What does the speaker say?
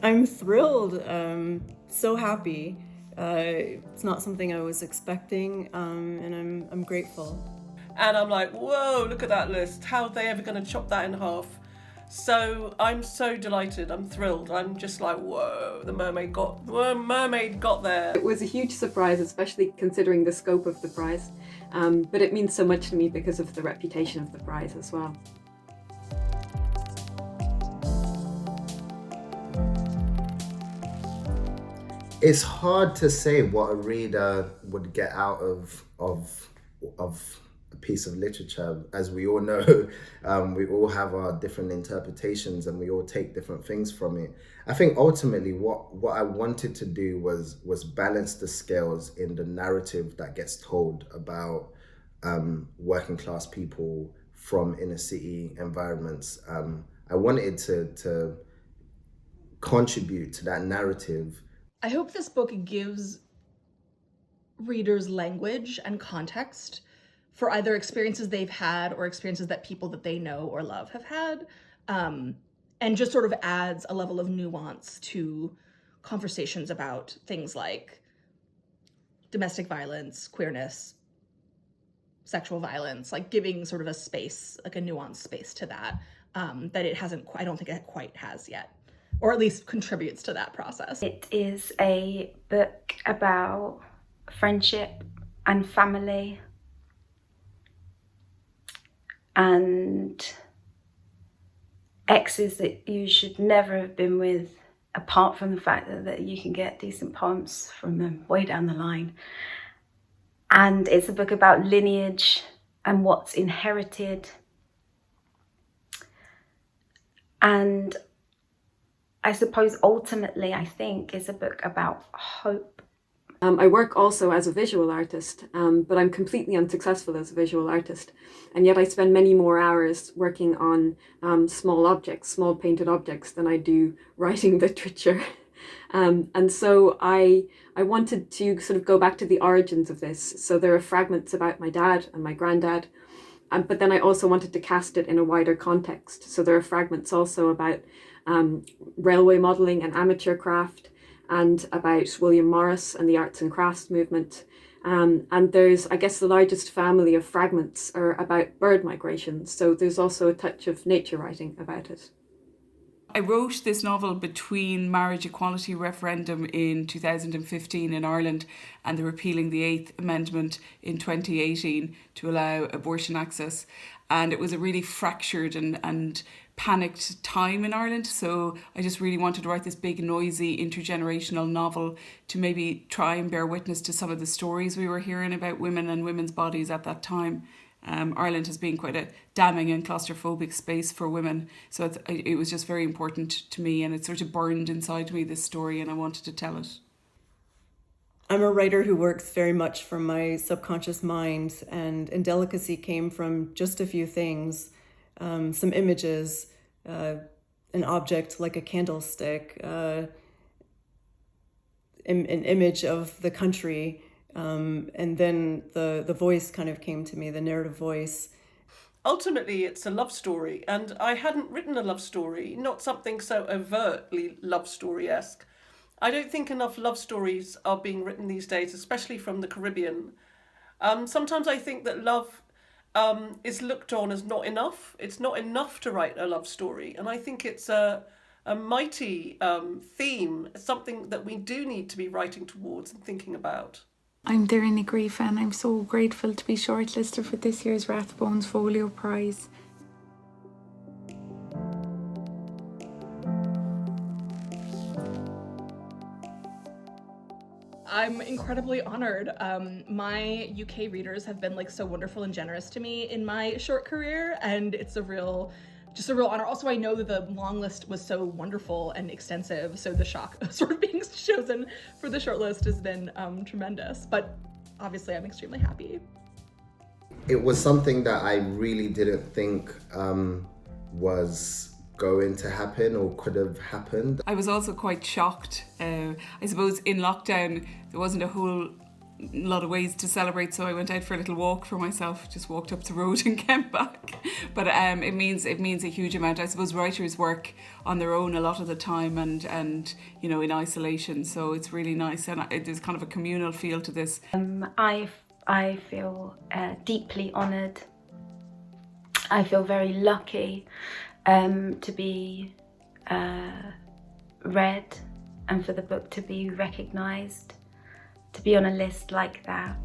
I'm thrilled, so happy. It's not something I was expecting, and I'm grateful. And I'm like, whoa, look at that list. How are they ever going to chop that in half? So I'm so delighted. I'm thrilled. I'm just like, whoa, the mermaid got there. It was a huge surprise, especially considering the scope of the prize. But it means so much to me because of the reputation of the prize as well. It's hard to say what a reader would get out of a piece of literature. As we all know, we all have our different interpretations and we all take different things from it. I think ultimately what I wanted to do was balance the scales in the narrative that gets told about working class people from inner city environments. I wanted to contribute to that narrative. I hope this book gives readers language and context for either experiences they've had or experiences that people that they know or love have had, and just sort of adds a level of nuance to conversations about things like domestic violence, queerness, sexual violence, like giving sort of a space, like a nuanced space to that, that it hasn't, I don't think it quite has yet, or at least contributes to that process. It is a book about friendship and family and exes that you should never have been with, apart from the fact that you can get decent poems from them way down the line. And it's a book about lineage and what's inherited. And I suppose ultimately, I think, it's a book about hope. I work also as a visual artist, but I'm completely unsuccessful as a visual artist. And yet I spend many more hours working on small objects, small painted objects, than I do writing literature. And so I wanted to sort of go back to the origins of this. So there are fragments about my dad and my granddad, but then I also wanted to cast it in a wider context. So there are fragments also about railway modelling and amateur craft, and about William Morris and the arts and crafts movement. And there's, I guess, the largest family of fragments are about bird migrations. So there's also a touch of nature writing about it. I wrote this novel between marriage equality referendum in 2015 in Ireland and the repealing the 8th Amendment in 2018 to allow abortion access. And it was a really fractured and panicked time in Ireland. So I just really wanted to write this big, noisy, intergenerational novel to maybe try and bear witness to some of the stories we were hearing about women and women's bodies at that time. Ireland has been quite a damning and claustrophobic space for women. So it was just very important to me, and it sort of burned inside me, this story, and I wanted to tell it. I'm a writer who works very much from my subconscious mind, and Indelicacy came from just a few things, some images, an object like a candlestick, an image of the country, and then the voice kind of came to me, the narrative voice. Ultimately, it's a love story, and I hadn't written a love story, not something so overtly love story-esque. I don't think enough love stories are being written these days, especially from the Caribbean. Sometimes I think that love is looked on as not enough. It's not enough to write a love story, and I think it's a mighty theme, something that we do need to be writing towards and thinking about. I'm Darren Grief, and I'm so grateful to be shortlisted for this year's Rathbones Folio Prize. I'm incredibly honored. My UK readers have been so wonderful and generous to me in my short career, and it's just a real honor. Also, I know that the long list was so wonderful and extensive, so the shock of sort of being chosen for the short list has been tremendous, but obviously I'm extremely happy. It was something that I really didn't think was going to happen or could have happened. I was also quite shocked. I suppose in lockdown there wasn't a whole a lot of ways to celebrate, so I went out for a little walk for myself, just walked up the road and came back. But it means a huge amount. I suppose writers work on their own a lot of the time and you know, in isolation, so it's really nice, and there's kind of a communal feel to this. I feel deeply honoured. I feel very lucky to be read and for the book to be recognised, to be on a list like that.